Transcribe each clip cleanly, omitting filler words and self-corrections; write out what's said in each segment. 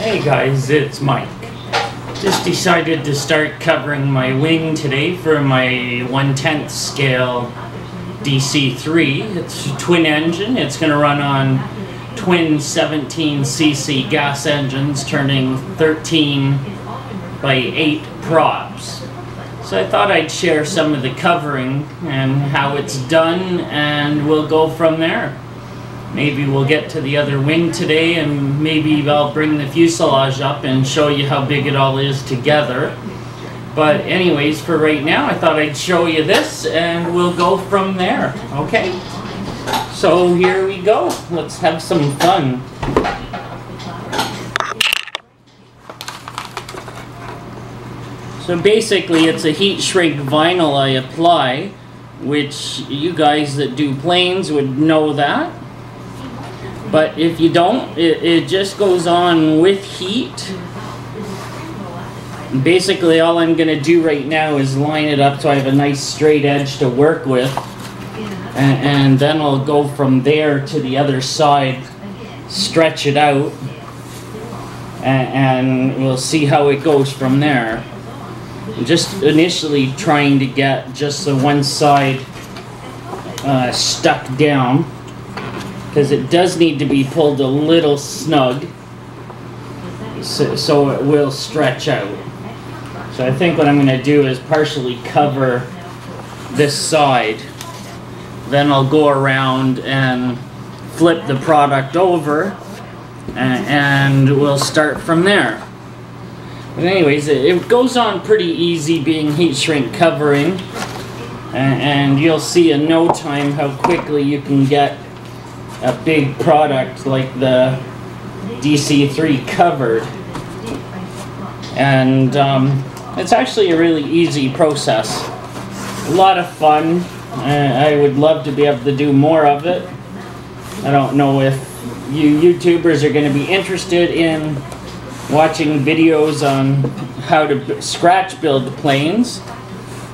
Hey guys, it's Mike. Just decided to start covering my wing today for my 1/10 scale DC3. It's a twin engine. It's going to run on twin 17cc gas engines turning 13 by 8 props. So I thought I'd share some of the covering and how it's done, and we'll go from there. Maybe we'll get to the other wing today, and maybe I'll bring the fuselage up and show you how big it all is together. But anyways, for right now, I thought I'd show you this, and we'll go from there, okay? So here we go. Let's have some fun. So basically, it's a heat shrink vinyl I apply, which you guys that do planes would know that. But if you don't, it just goes on with heat. Basically, all I'm going to do right now is line it up so I have a nice straight edge to work with. And then I'll go from there to the other side, stretch it out, and we'll see how it goes from there. I'm just initially trying to get just the one side stuck down, because it does need to be pulled a little snug so it will stretch out. So I think what I'm going to do is partially cover this side, then I'll go around and flip the product over, and we'll start from there. But anyways, it goes on pretty easy being heat shrink covering, and you'll see in no time how quickly you can get a big product like the DC3 covered. And it's actually a really easy process. A lot of fun. I would love to be able to do more of it. I don't know if you YouTubers are going to be interested in watching videos on how to scratch build planes,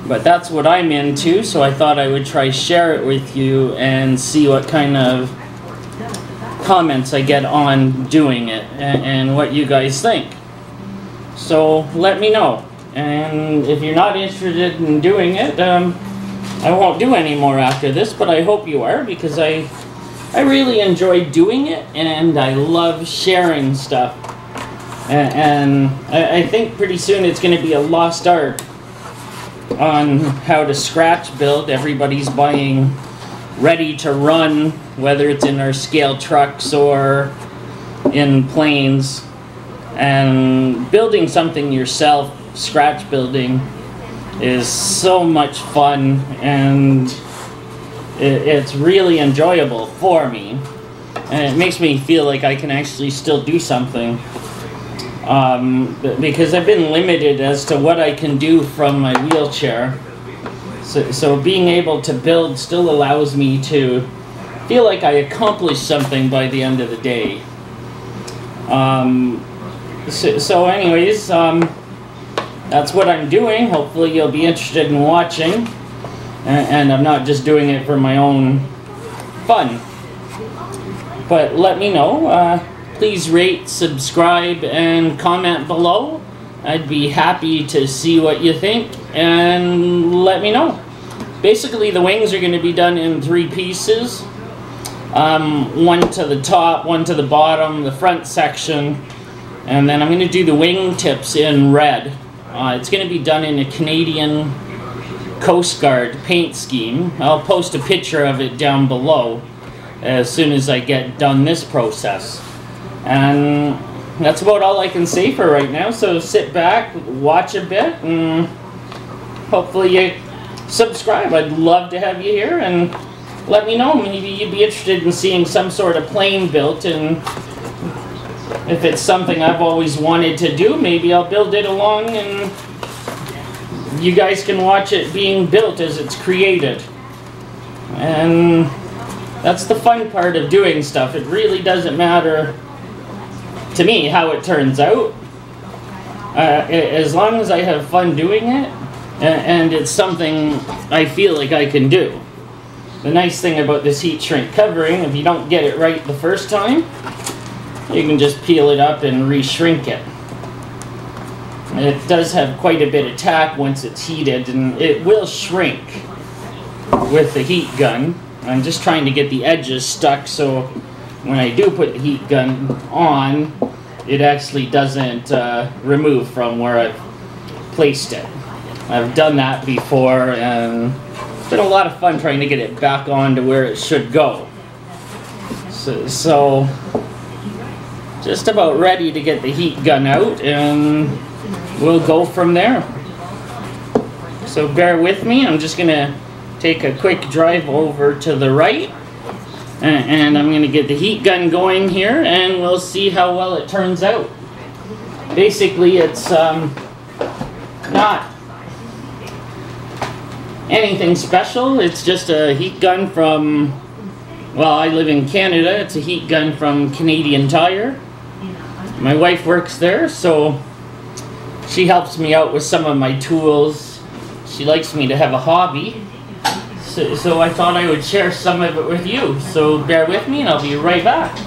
but that's what I'm into, so I thought I would try share it with you and see what kind of comments I get on doing it and what you guys think. So let me know, and if you're not interested in doing it, I won't do any more after this, but I hope you are, because I really enjoy doing it and I love sharing stuff. And I think pretty soon it's going to be a lost art on how to scratch build. Everybody's buying ready to run, whether it's in our scale trucks or in planes, and building something yourself, scratch building, is so much fun, and it's really enjoyable for me, and it makes me feel like I can actually still do something, because I've been limited as to what I can do from my wheelchair. So being able to build still allows me to feel like I accomplished something by the end of the day. So anyways, that's what I'm doing. Hopefully you'll be interested in watching. And I'm not just doing it for my own fun. But let me know. Please rate, subscribe, and comment below. I'd be happy to see what you think, and let me know. Basically, the wings are going to be done in 3 pieces. One to the top, one to the bottom, the front section, and then I'm going to do the wing tips in red. It's going to be done in a Canadian Coast Guard paint scheme. I'll post a picture of it down below as soon as I get done this process. And that's about all I can say for right now, so sit back, watch a bit, and hopefully you subscribe. I'd love to have you here, and let me know. Maybe you'd be interested in seeing some sort of plane built, and if it's something I've always wanted to do, maybe I'll build it along, and you guys can watch it being built as it's created. And that's the fun part of doing stuff. It really doesn't matter to me how it turns out, as long as I have fun doing it, and it's something I feel like I can do. The nice thing about this heat shrink covering, if you don't get it right the first time, you can just peel it up and re-shrink it. It does have quite a bit of tack once it's heated, and it will shrink with the heat gun. I'm just trying to get the edges stuck so when I do put the heat gun on, it actually doesn't remove from where I've placed it. I've done that before, and it's been a lot of fun trying to get it back on to where it should go. So just about ready to get the heat gun out, and we'll go from there. So bear with me. I'm just gonna take a quick drive over to the right, and I'm gonna get the heat gun going here, and we'll see how well it turns out. Basically, it's not anything special. It's just a heat gun from, well, I live in Canada. It's a heat gun from Canadian Tire. My wife works there, so she helps me out with some of my tools. She likes me to have a hobby, so I thought I would share some of it with you. So bear with me and I'll be right back.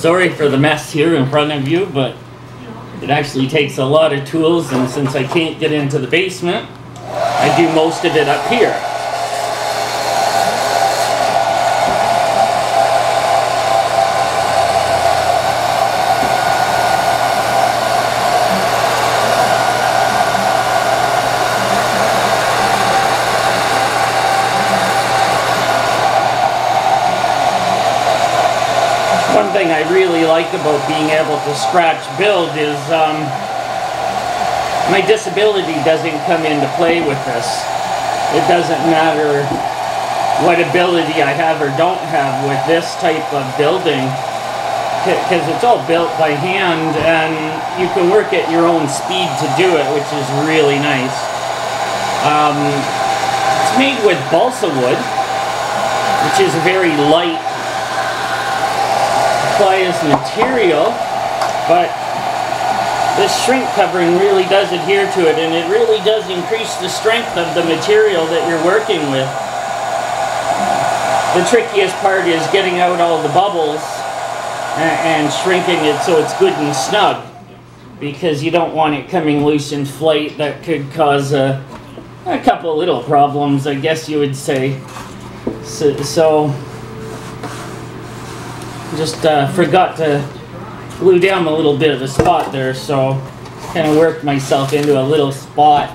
Sorry for the mess here in front of you, but it actually takes a lot of tools, and since I can't get into the basement, I do most of it up here. One thing I really like about being able to scratch build is my disability doesn't come into play with this. It doesn't matter what ability I have or don't have with this type of building, because it's all built by hand and you can work at your own speed to do it, which is really nice. It's made with balsa wood, which is a very light pliers material, but this shrink covering really does adhere to it, and it really does increase the strength of the material that you're working with. The trickiest part is getting out all the bubbles and shrinking it so it's good and snug, because you don't want it coming loose in flight. That could cause a couple little problems, I guess you would say. So just forgot to glue down a little bit of a spot there, so kind of worked myself into a little spot.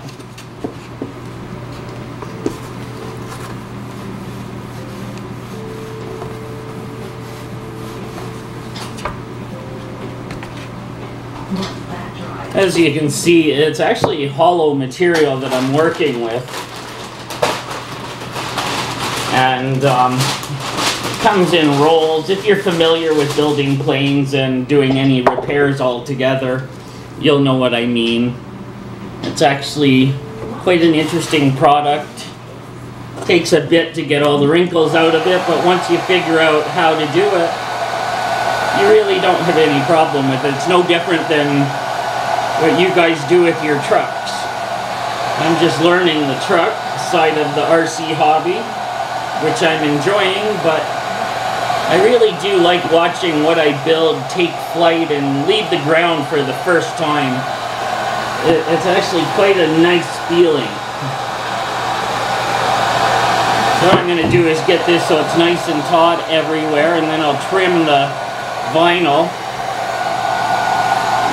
As you can see, it's actually hollow material that I'm working with, and comes in rolls. If you're familiar with building planes and doing any repairs altogether, you'll know what I mean. It's actually quite an interesting product. Takes a bit to get all the wrinkles out of it, but once you figure out how to do it, you really don't have any problem with it. It's no different than what you guys do with your trucks. I'm just learning the truck side of the RC hobby, which I'm enjoying, but I really do like watching what I build take flight and leave the ground for the first time. It's actually quite a nice feeling. So what I'm going to do is get this so it's nice and taut everywhere, and then I'll trim the vinyl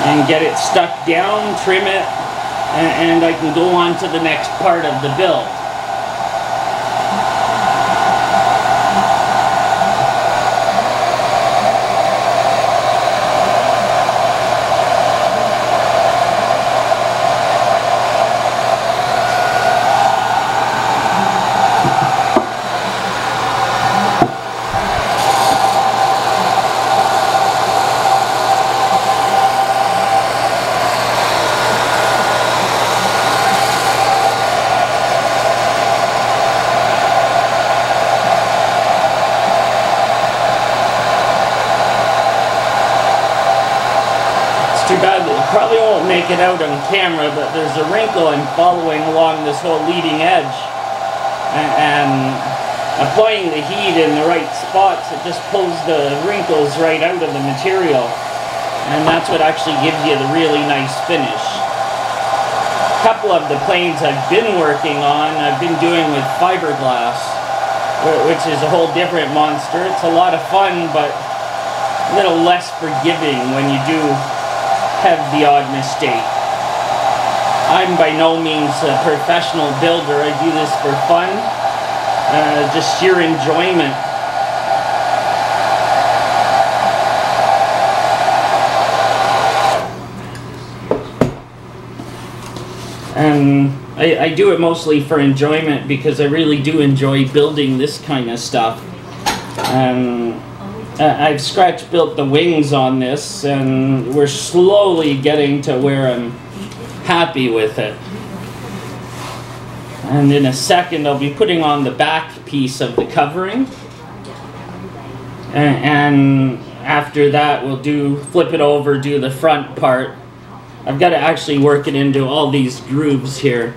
and get it stuck down, trim it, and I can go on to the next part of the build. probably won't make it out on camera, but there's a wrinkle I'm following along this whole leading edge. And applying the heat in the right spots, it just pulls the wrinkles right out of the material. And that's what actually gives you the really nice finish. A couple of the planes I've been working on, I've been doing with fiberglass, which is a whole different monster. It's a lot of fun, but a little less forgiving when you do have the odd mistake. I'm by no means a professional builder. I do this for fun, just sheer enjoyment. And I do it mostly for enjoyment because I really do enjoy building this kind of stuff. I've scratch built the wings on this, and we're slowly getting to where I'm happy with it. And in a second I'll be putting on the back piece of the covering, and after that we'll flip it over, do the front part. I've got to actually work it into all these grooves here,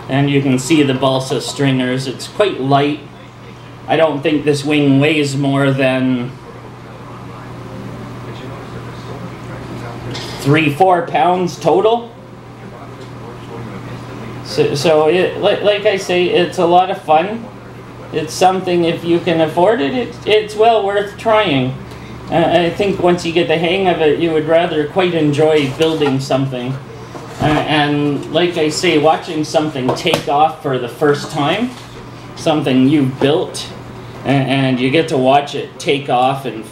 and you can see the balsa stringers. It's quite light. I don't think this wing weighs more than 3-4 pounds total. So like I say, it's a lot of fun. It's something, if you can afford it, it's well worth trying. I think once you get the hang of it, you would rather quite enjoy building something. And like I say, watching something take off for the first time, something you've built, and you get to watch it take off and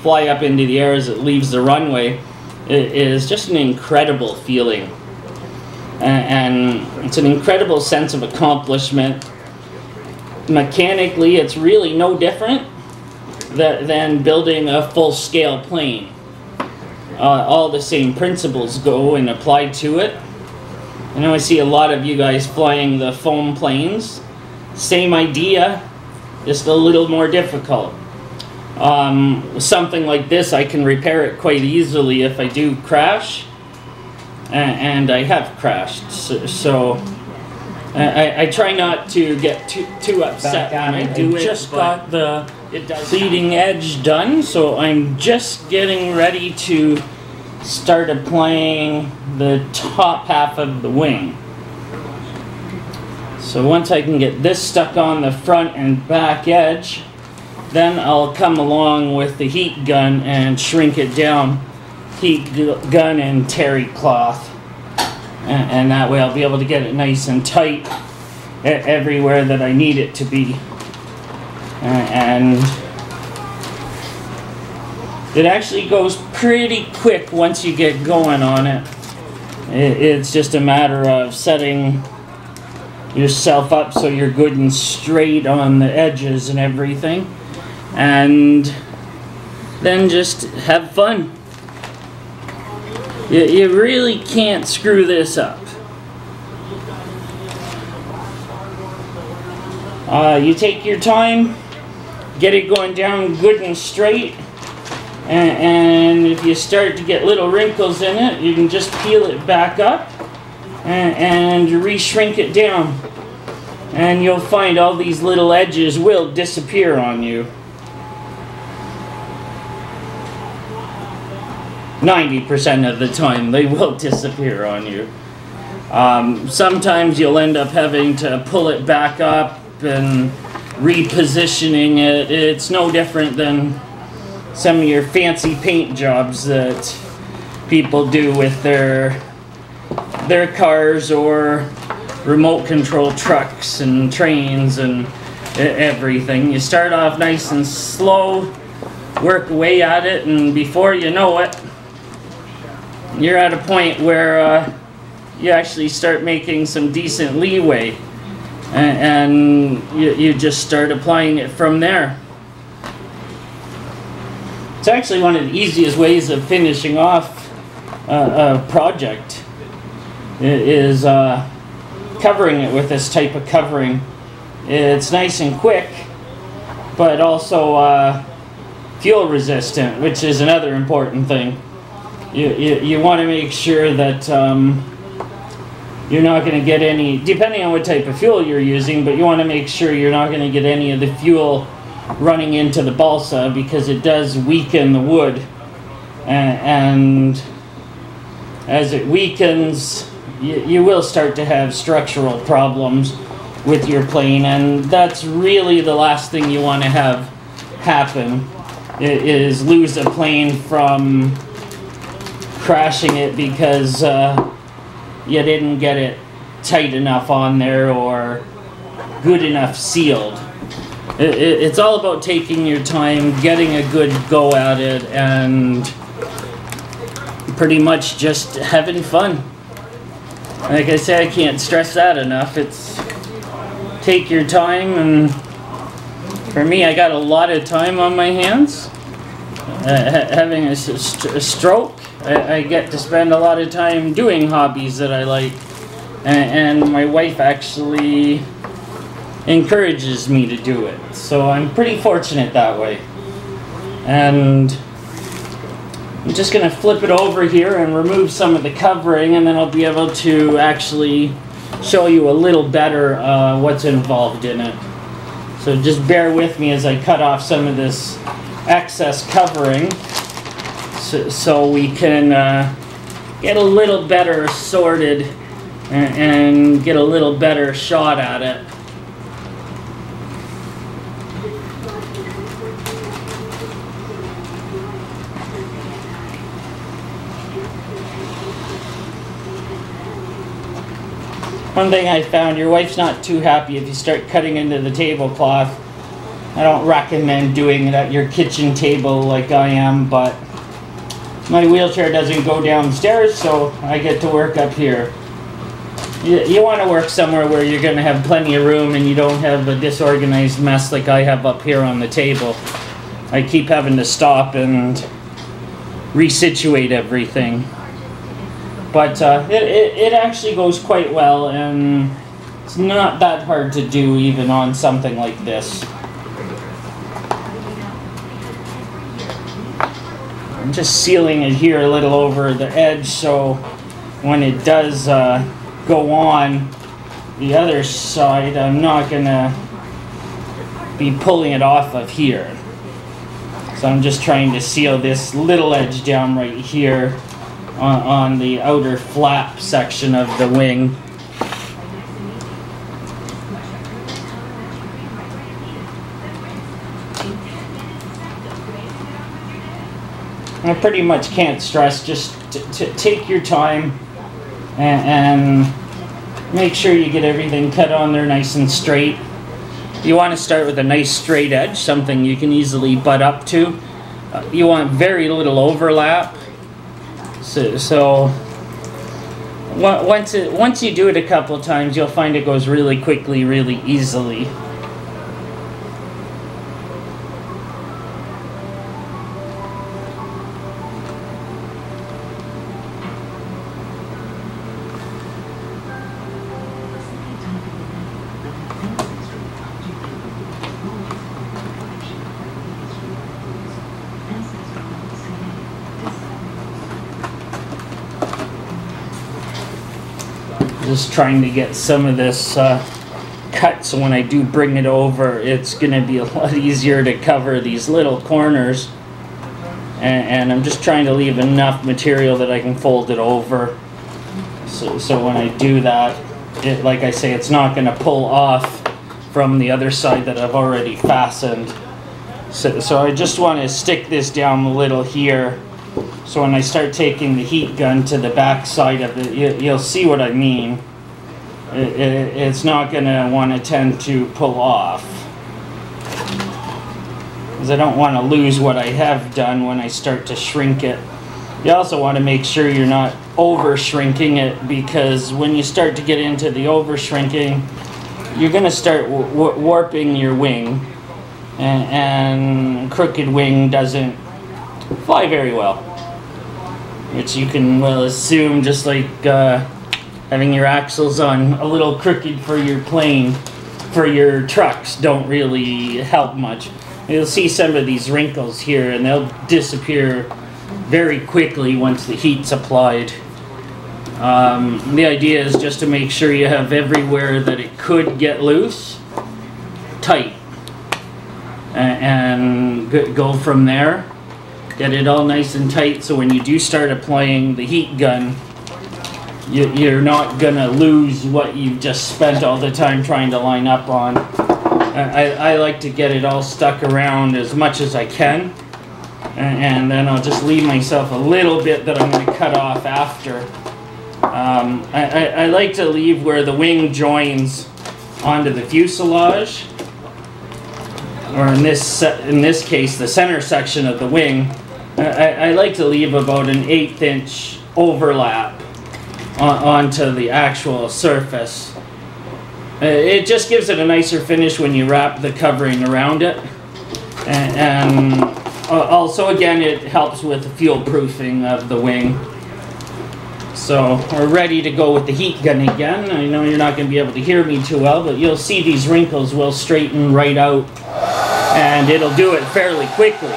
fly up into the air as it leaves the runway, it is just an incredible feeling. And it's an incredible sense of accomplishment. Mechanically, it's really no different than building a full-scale plane. All the same principles go and apply to it. I know I see a lot of you guys flying the foam planes. Same idea, just a little more difficult. Something like this, I can repair it quite easily if I do crash. And I have crashed, so I try not to get too upset when I do it. Just got the leading edge done, so I'm just getting ready to start applying the top half of the wing. So once I can get this stuck on the front and back edge, then I'll come along with the heat gun and shrink it down. Heat gun and terry cloth, and that way I'll be able to get it nice and tight everywhere that I need it to be. And it actually goes pretty quick once you get going on it. It's just a matter of setting yourself up so you're good and straight on the edges and everything, and then just have fun. You really can't screw this up. You take your time, get it going down good and straight, and if you start to get little wrinkles in it, you can just peel it back up and re-shrink it down, and you'll find all these little edges will disappear on you. 90% of the time they will disappear on you. Sometimes you'll end up having to pull it back up and repositioning it. It's no different than some of your fancy paint jobs that people do with their cars or remote control trucks and trains and everything. You start off nice and slow, work away at it, and before you know it, you're at a point where you actually start making some decent leeway, and you just start applying it from there. It's actually one of the easiest ways of finishing off a project is covering it with this type of covering. It's nice and quick, but also fuel resistant, which is another important thing. you want to make sure that you're not going to get any, depending on what type of fuel you're using, but you want to make sure you're not going to get any of the fuel running into the balsa, because it does weaken the wood, and as it weakens, you will start to have structural problems with your plane, and that's really the last thing you want to have happen, is lose a plane from crashing it because you didn't get it tight enough on there or good enough sealed. It's all about taking your time, getting a good go at it, and pretty much just having fun. Like I said, I can't stress that enough. It's take your time, and for me, I got a lot of time on my hands. Having a stroke, I get to spend a lot of time doing hobbies that I like, and my wife actually encourages me to do it, so I'm pretty fortunate that way. And I'm just going to flip it over here and remove some of the covering, and then I'll be able to actually show you a little better what's involved in it. So just bear with me as I cut off some of this excess covering, so we can get a little better sorted and get a little better shot at it. One thing I found, your wife's not too happy if you start cutting into the tablecloth. I don't recommend doing it at your kitchen table like I am, but my wheelchair doesn't go downstairs, so I get to work up here. You want to work somewhere where you're going to have plenty of room and you don't have a disorganized mess like I have up here on the table. I keep having to stop and resituate everything. But it actually goes quite well, and it's not that hard to do even on something like this. I'm just sealing it here a little over the edge, so when it does go on the other side, I'm not gonna be pulling it off of here. So I'm just trying to seal this little edge down right here on the outer flap section of the wing. I pretty much can't stress, just to take your time and make sure you get everything cut on there nice and straight. You want to start with a nice straight edge, something you can easily butt up to. You want very little overlap. So once you do it a couple of times, you'll find it goes really quickly, really easily. Just trying to get some of this cut, so when I do bring it over, it's going to be a lot easier to cover these little corners, and I'm just trying to leave enough material that I can fold it over, so when I do that, like I say, it's not going to pull off from the other side that I've already fastened. So I just want to stick this down a little here, so when I start taking the heat gun to the back side of it, you'll see what I mean. It's not going to want to tend to pull off, because I don't want to lose what I have done when I start to shrink it. You also want to make sure you're not over shrinking it, because when you start to get into the over shrinking, you're going to start warping your wing, and crooked wing doesn't fly very well. Which you can well assume, just like having your axles on a little crooked for your plane, for your trucks, don't really help much. You'll see some of these wrinkles here, and they'll disappear very quickly once the heat's applied. The idea is just to make sure you have everywhere that it could get loose tight, and go from there. Get it all nice and tight, so when you do start applying the heat gun, you're not gonna lose what you've just spent all the time trying to line up on. I like to get it all stuck around as much as I can, and then I'll just leave myself a little bit that I'm going to cut off after. I like to leave where the wing joins onto the fuselage, or in this case the center section of the wing. I like to leave about an 1/8 inch overlap onto the actual surface. It just gives it a nicer finish when you wrap the covering around it, and also again it helps with the fuel proofing of the wing. So we're ready to go with the heat gun again. I know you're not going to be able to hear me too well, but you'll see these wrinkles will straighten right out, and it'll do it fairly quickly.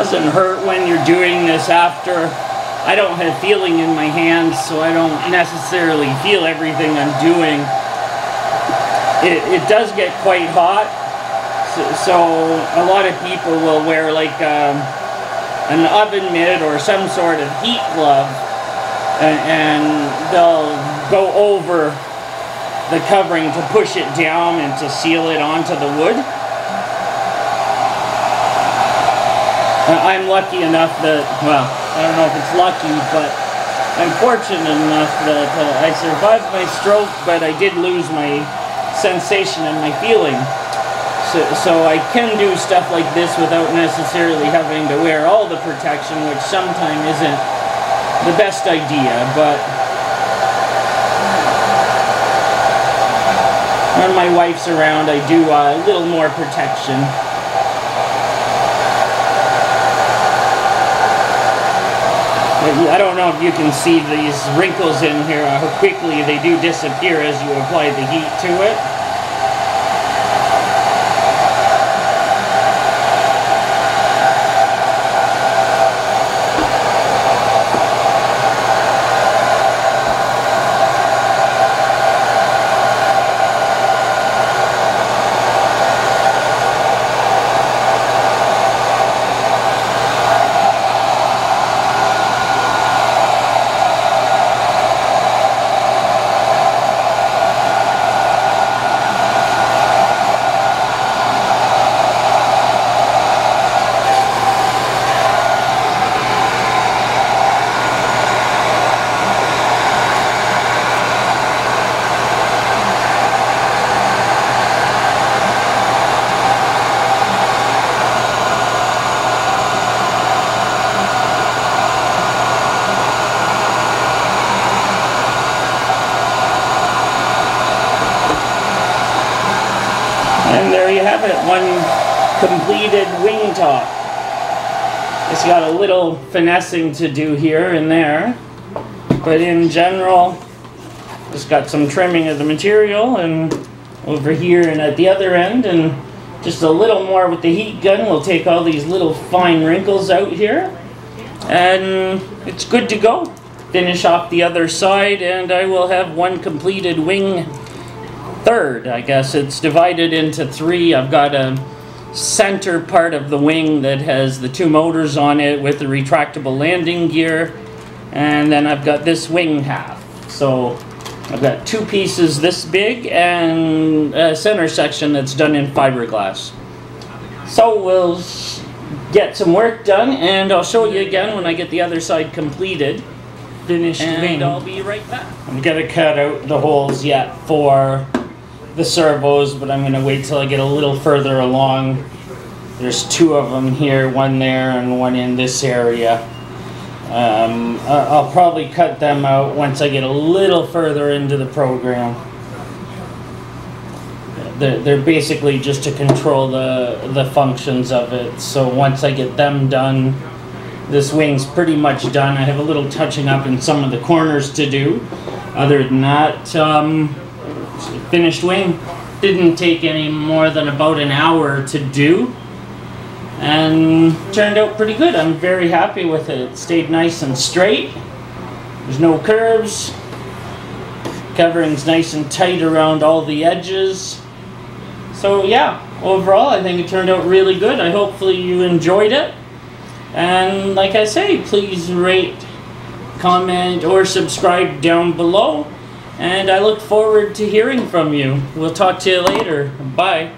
Doesn't hurt when you're doing this after. I don't have feeling in my hands, so I don't necessarily feel everything I'm doing. It does get quite hot, so a lot of people will wear like an oven mitt or some sort of heat glove, and they'll go over the covering to push it down and to seal it onto the wood. I'm lucky enough that, well, I don't know if it's lucky, but I'm fortunate enough that I survived my stroke, but I did lose my sensation and my feeling. So I can do stuff like this without necessarily having to wear all the protection, which sometimes isn't the best idea, but when my wife's around, I do a little more protection. I don't know if you can see these wrinkles in here, how quickly they do disappear as you apply the heat to it. And there you have it, one completed wing top. It's got a little finessing to do here and there, but in general, just got some trimming of the material, and over here and at the other end, and just a little more with the heat gun. We'll take all these little fine wrinkles out here, and it's good to go. finish off the other side, and I will have one completed wing third. I guess it's divided into three. I've got a center part of the wing that has the two motors on it with the retractable landing gear, and then I've got this wing half. So I've got two pieces this big and a center section that's done in fiberglass. So we'll get some work done, and I'll show you again when I get the other side completed. Finished wing. I'll be right back. I'm gonna cut out the holes yet for the servos, but I'm going to wait till I get a little further along. There's two of them here, one there and one in this area. I'll probably cut them out once I get a little further into the program. They're basically just to control the functions of it. So once I get them done, this wing's pretty much done. I have a little touching up in some of the corners to do. Other than that, finished wing. Didn't take any more than about an hour to do, and turned out pretty good. I'm very happy with it. It stayed nice and straight. There's no curves. Covering's nice and tight around all the edges. So yeah, overall I think it turned out really good. Hopefully you enjoyed it. And like I say, please rate, comment, or subscribe down below. And I look forward to hearing from you. We'll talk to you later. Bye.